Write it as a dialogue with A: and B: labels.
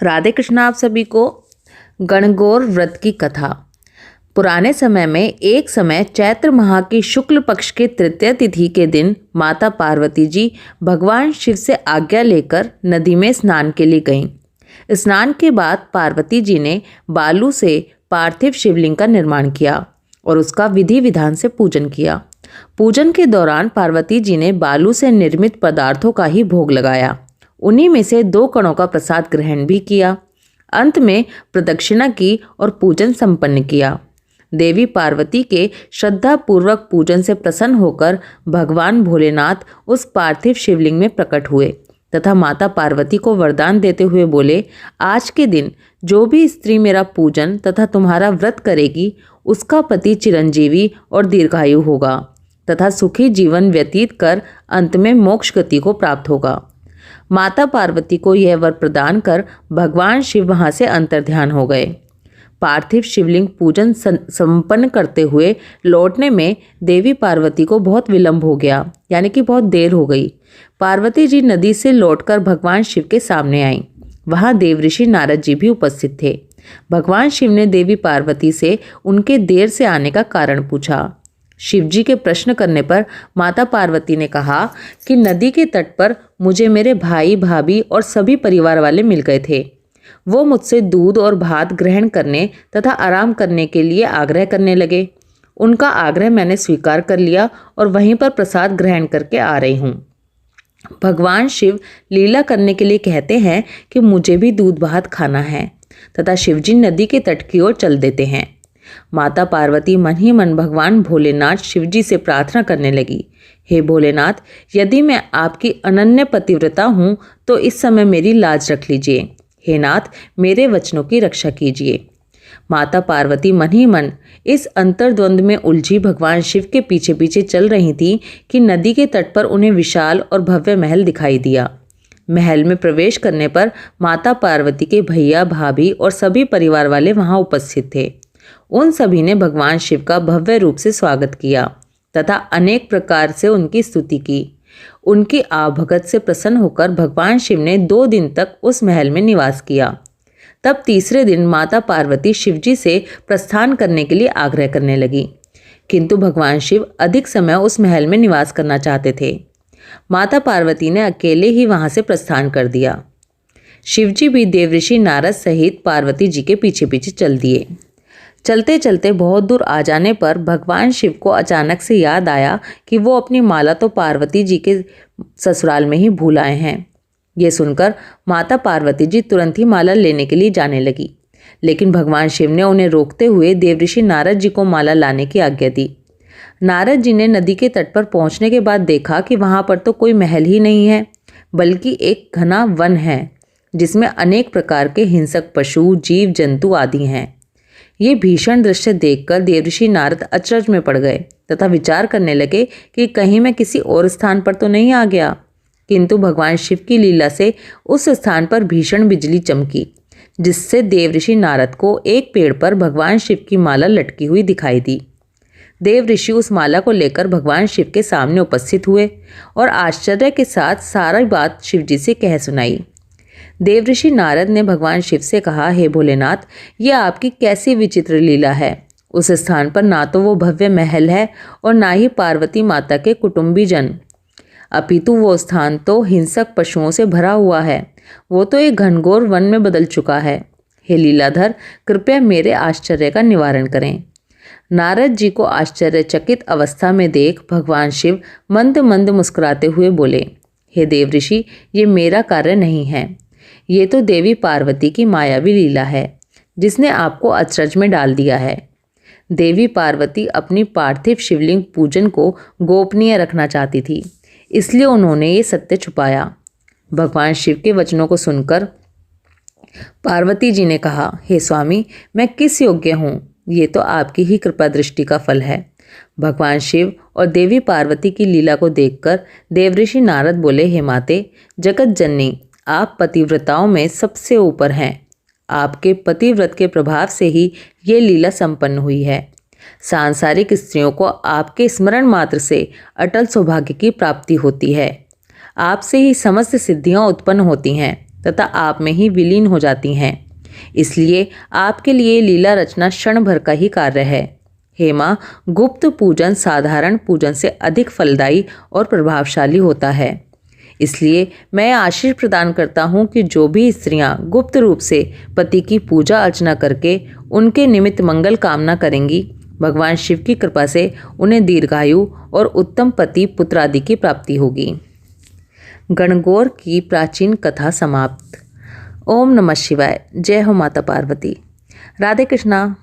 A: राधे कृष्ण। आप सभी को गणगौर व्रत की कथा। पुराने समय में एक समय चैत्र माह की शुक्ल पक्ष के तृतीय तिथि के दिन माता पार्वती जी भगवान शिव से आज्ञा लेकर नदी में स्नान के लिए गईं। स्नान के बाद पार्वती जी ने बालू से पार्थिव शिवलिंग का निर्माण किया और उसका विधि विधान से पूजन किया। पूजन के दौरान पार्वती जी ने बालू से निर्मित पदार्थों का ही भोग लगाया। उन्हीं में से 2 कणों का प्रसाद ग्रहण भी किया। अंत में प्रदक्षिणा की और पूजन संपन्न किया। देवी पार्वती के श्रद्धा पूर्वक पूजन से प्रसन्न होकर भगवान भोलेनाथ उस पार्थिव शिवलिंग में प्रकट हुए तथा माता पार्वती को वरदान देते हुए बोले, आज के दिन जो भी स्त्री मेरा पूजन तथा तुम्हारा व्रत करेगी उसका पति चिरंजीवी और दीर्घायु होगा तथा सुखी जीवन व्यतीत कर अंत में मोक्ष गति को प्राप्त होगा। माता पार्वती को यह वर प्रदान कर भगवान शिव वहां से अंतर्ध्यान हो गए। पार्थिव शिवलिंग पूजन संपन्न करते हुए लौटने में देवी पार्वती को बहुत विलंब हो गया, यानी कि बहुत देर हो गई। पार्वती जी नदी से लौटकर भगवान शिव के सामने आईं। वहां देवऋषि नारद जी भी उपस्थित थे। भगवान शिव ने देवी पार्वती से उनके देर से आने का कारण पूछा। शिवजी के प्रश्न करने पर माता पार्वती ने कहा कि नदी के तट पर मुझे मेरे भाई भाभी और सभी परिवार वाले मिल गए थे। वो मुझसे दूध और भात ग्रहण करने तथा आराम करने के लिए आग्रह करने लगे। उनका आग्रह मैंने स्वीकार कर लिया और वहीं पर प्रसाद ग्रहण करके आ रही हूँ। भगवान शिव लीला करने के लिए कहते हैं कि मुझे भी दूध भात खाना है तथा शिवजी नदी के तट की ओर चल देते हैं। माता पार्वती मन ही मन भगवान भोलेनाथ शिवजी से प्रार्थना करने लगी, हे भोलेनाथ, यदि मैं आपकी अनन्य पतिव्रता हूँ तो इस समय मेरी लाज रख लीजिए। हे नाथ, मेरे वचनों की रक्षा कीजिए। माता पार्वती मन ही मन इस अंतर्द्वंद में उलझी भगवान शिव के पीछे पीछे चल रही थी कि नदी के तट पर उन्हें विशाल और भव्य महल दिखाई दिया। महल में प्रवेश करने पर माता पार्वती के भैया भाभी और सभी परिवार वाले वहां उपस्थित थे। उन सभी ने भगवान शिव का भव्य रूप से स्वागत किया तथा अनेक प्रकार से उनकी स्तुति की। उनकी आवभगत से प्रसन्न होकर भगवान शिव ने 2 दिन तक उस महल में निवास किया। तब तीसरे दिन माता पार्वती शिवजी से प्रस्थान करने के लिए आग्रह करने लगी, किंतु भगवान शिव अधिक समय उस महल में निवास करना चाहते थे। माता पार्वती ने अकेले ही वहां से प्रस्थान कर दिया। शिवजी भी देवऋषि नारद सहित पार्वती जी के पीछे पीछे चल दिए। चलते चलते बहुत दूर आ जाने पर भगवान शिव को अचानक से याद आया कि वो अपनी माला तो पार्वती जी के ससुराल में ही भूल आए हैं। ये सुनकर माता पार्वती जी तुरंत ही माला लेने के लिए जाने लगी, लेकिन भगवान शिव ने उन्हें रोकते हुए देवऋषि नारद जी को माला लाने की आज्ञा दी। नारद जी ने नदी के तट पर पहुंचने के बाद देखा कि वहां पर तो कोई महल ही नहीं है, बल्कि एक घना वन है जिसमें अनेक प्रकार के हिंसक पशु, जीव जंतु आदि हैं। ये भीषण दृश्य देखकर देवऋषि नारद अचरज में पड़ गए तथा विचार करने लगे कि कहीं मैं किसी और स्थान पर तो नहीं आ गया। किंतु भगवान शिव की लीला से उस स्थान पर भीषण बिजली चमकी, जिससे देवऋषि नारद को एक पेड़ पर भगवान शिव की माला लटकी हुई दिखाई दी। देवऋषि उस माला को लेकर भगवान शिव के सामने उपस्थित हुए और आश्चर्य के साथ सारी बात शिवजी से कह सुनाई। देवऋषि नारद ने भगवान शिव से कहा, हे भोलेनाथ, यह आपकी कैसी विचित्र लीला है। उस स्थान पर ना तो वो भव्य महल है और ना ही पार्वती माता के कुटुंबी जन, अपितु वो स्थान तो हिंसक पशुओं से भरा हुआ है। वो तो एक घनघोर वन में बदल चुका है। हे लीलाधर, कृपया मेरे आश्चर्य का निवारण करें। नारद जी को आश्चर्यचकित अवस्था में देख भगवान शिव मंद मंद मुस्कुराते हुए बोले, हे देवऋषि, ये मेरा कार्य नहीं है। ये तो देवी पार्वती की मायावी लीला है जिसने आपको अचरज में डाल दिया है। देवी पार्वती अपनी पार्थिव शिवलिंग पूजन को गोपनीय रखना चाहती थी, इसलिए उन्होंने ये सत्य छुपाया। भगवान शिव के वचनों को सुनकर पार्वती जी ने कहा, हे स्वामी, मैं किस योग्य हूँ? ये तो आपकी ही कृपा दृष्टि का फल है। भगवान शिव और देवी पार्वती की लीला को देखकर देवऋषि नारद बोले, हे माते, जगत जननी, आप पतिव्रताओं में सबसे ऊपर हैं। आपके पतिव्रत के प्रभाव से ही ये लीला संपन्न हुई है। सांसारिक स्त्रियों को आपके स्मरण मात्र से अटल सौभाग्य की प्राप्ति होती है। आपसे ही समस्त सिद्धियां उत्पन्न होती हैं। तथा आप में ही विलीन हो जाती हैं। इसलिए आपके लिए लीला रचना क्षण भर का ही कार्य है। हे माँ, गुप्त पूजन साधारण पूजन से अधिक फलदायी और प्रभावशाली होता है। इसलिए मैं आशीष प्रदान करता हूँ कि जो भी स्त्रियाँ गुप्त रूप से पति की पूजा अर्चना करके उनके निमित्त मंगल कामना करेंगी, भगवान शिव की कृपा से उन्हें दीर्घायु और उत्तम पति पुत्र आदि की प्राप्ति होगी। गणगौर की प्राचीन कथा समाप्त। ओम नमः शिवाय। जय हो माता पार्वती। राधे कृष्णा।